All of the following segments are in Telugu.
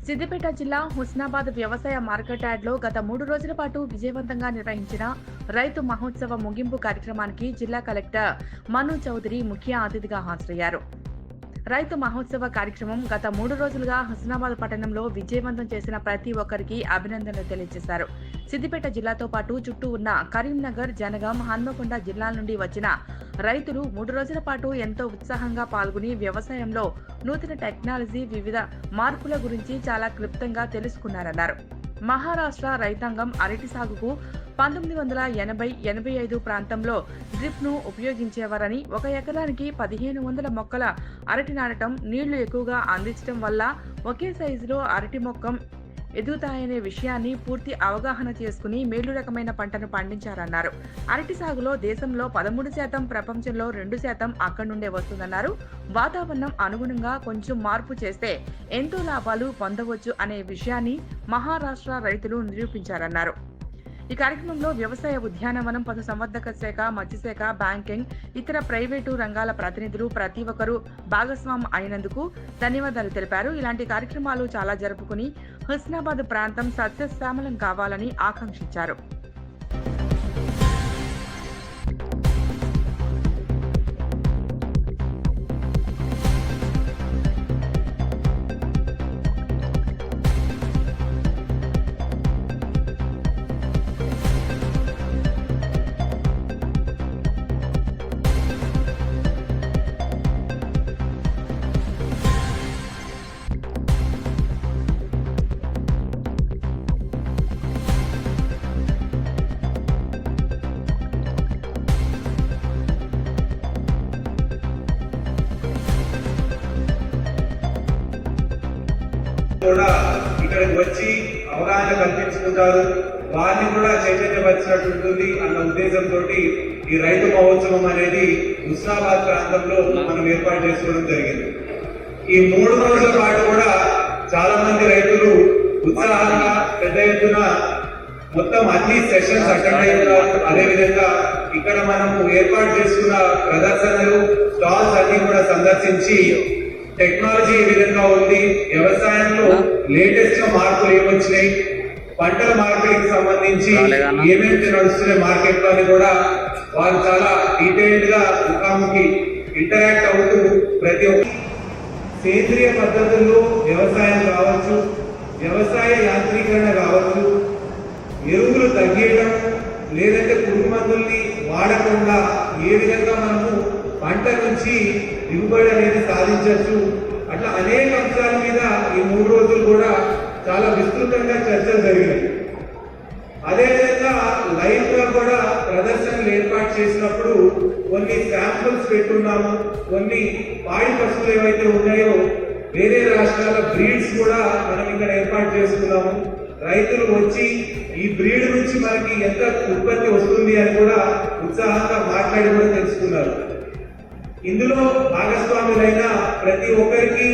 సిద్దిపేట జిల్లా హుస్నాబాద్ వ్యవసాయ మార్కెట్ యార్డ్లో గత 3 రోజుల పాటు విజయవంతంగా నిర్వహించిన రైతు మహోత్సవ ముగింపు కార్యక్రమానికి జిల్లా కలెక్టర్ మను చౌదరి ముఖ్య అతిథిగా హాజరయ్యారు. రైతు మహోత్సవ కార్యక్రమం గత 3 రోజులుగా హుస్నాబాద్ పట్టణంలో విజయవంతం చేసిన ప్రతి ఒక్కరికి అభినందనలు తెలియజేశారు. సిద్దిపేట జిల్లాతో పాటు చుట్టూ ఉన్న కరీంనగర్, జనగాం, హన్మకొండ జిల్లాల నుండి వచ్చిన రైతులు 3 రోజుల పాటు ఎంతో ఉత్సాహంగా పాల్గొని వ్యవసాయంలో నూతన టెక్నాలజీ, వివిధ మార్పుల గురించి చాలా క్లుప్తంగా తెలుసుకున్నారన్నారు. మహారాష్ట్ర రైతాంగం అరటి సాగుకు 1980-85 ప్రాంతంలో డ్రిప్ ను ఉపయోగించేవారని, 1 ఎకరానికి 1500 మొక్కల అరటి నాటడం, నీళ్లు ఎక్కువగా అందించడం వల్ల ఒకే సైజులో అరటి మొక్క ఎదుగుతాయనే విషయాన్ని పూర్తి అవగాహన చేసుకుని మేలు రకమైన పంటను పండించారన్నారు. అరటి సాగులో దేశంలో 13%, ప్రపంచంలో 2% అక్కడి నుండే వస్తుందన్నారు. వాతావరణం అనుగుణంగా కొంచెం మార్పు చేస్తే ఎంతో లాభాలు పొందవచ్చు అనే విషయాన్ని మహారాష్ట్ర రైతులు నిరూపించారన్నారు. ఈ కార్యక్రమంలో వ్యవసాయ, ఉద్యానవనం, పశుసంవర్ధక శాఖ, మత్స్యశాఖ, బ్యాంకింగ్, ఇతర ప్రైవేటు రంగాల ప్రతినిధులు ప్రతి ఒక్కరూ భాగస్వామ్యం అయినందుకు ధన్యవాదాలు తెలిపారు. ఇలాంటి కార్యక్రమాలు చాలా జరుపుకుని హుస్నాబాద్ ప్రాంతం సస్యశ్యామలం కావాలని ఆకాంక్షించారు. కూడా ఇక్కడికి వచ్చి అవగాహన కల్పించుకుంటారు, వారిని కూడా చైతన్యపరిచినట్టు ఉంటుంది అన్న ఉద్దేశంతో ఈ రైతు మహోత్సవం అనేది హుస్నాబాద్ ప్రాంతంలో మనం ఏర్పాటు చేసుకోవడం జరిగింది. ఈ 3 రోజుల పాటు కూడా చాలా మంది రైతులు ఉత్సాహంగా పెద్ద ఎత్తున మొత్తం అన్ని సెషన్స్ అటెండ్ అయి ఉన్నారు. అదేవిధంగా ఇక్కడ మనము ఏర్పాటు చేసుకున్న ప్రదర్శనలు, స్టాల్స్ అన్ని కూడా సందర్శించి టెక్నాలజీ ఏ విధంగా ఉంది, వ్యవసాయంలో లేటెస్ట్ గా మార్పులు ఏమొచ్చినాయి, పంటల మార్కెటింగ్ సంబంధించి ఏమేమి నడుస్తున్నాయి మార్కెట్ లో అని కూడా వారు చాలా డీటెయిల్డ్ గా ముఖాముఖి ఇంటరాక్ట్ అవుతూ ప్రతి ఒక్క సేంద్రియ పద్ధతుల్లో వ్యవసాయం కావచ్చు, వ్యవసాయ యాంత్రీకరణ కావచ్చు, ఎరువులు తగ్గించడం లేదంటే పురుగు మందుల్ని వాడకుండా ఏ విధంగా మనము పంట నుంచి దిగుబడి అనేది సాధించవచ్చు, అట్లా అనేక అంశాల మీద ఈ 3 రోజులు కూడా చాలా విస్తృతంగా చర్చలు జరిగాయి. అదేవిధంగా లైవ్ గా కూడా ప్రదర్శనలు ఏర్పాటు చేసినప్పుడు కొన్ని శాంపుల్స్ పెట్టున్నాము. కొన్ని పాడి పశువులు ఏవైతే ఉన్నాయో వేరే రాష్ట్రాల బ్రీడ్స్ కూడా మనం ఇక్కడ ఏర్పాటు చేసుకున్నాము. రైతులు వచ్చి ఈ బ్రీడ్ నుంచి మనకి ఎంత ఉత్పత్తి వస్తుంది అని కూడా ఉత్సాహంగా మాట్లాడి కూడా తెలుసుకున్నారు. ఇందులో భాగస్వాములైన ప్రతి ఒక్కరికి,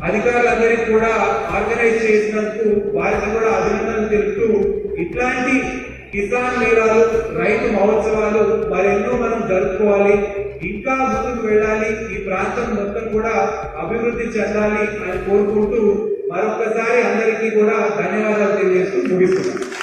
అధికారులందరికీ కూడా ఆర్గనైజ్ చేసినందుకు వారికి కూడా అభినందనలు తెలుపుతూ ఇట్లాంటి కిసాన్ మేళాలు, రైతు మహోత్సవాలు మరెన్నో మనం జరుపుకోవాలి, ఇంకా ముందుకు వెళ్ళాలి, ఈ ప్రాంతం మొత్తం కూడా అభివృద్ధి చెందాలి అని కోరుకుంటూ మరొకసారి అందరికీ కూడా ధన్యవాదాలు తెలియజేస్తూ ముగిస్తున్నాను.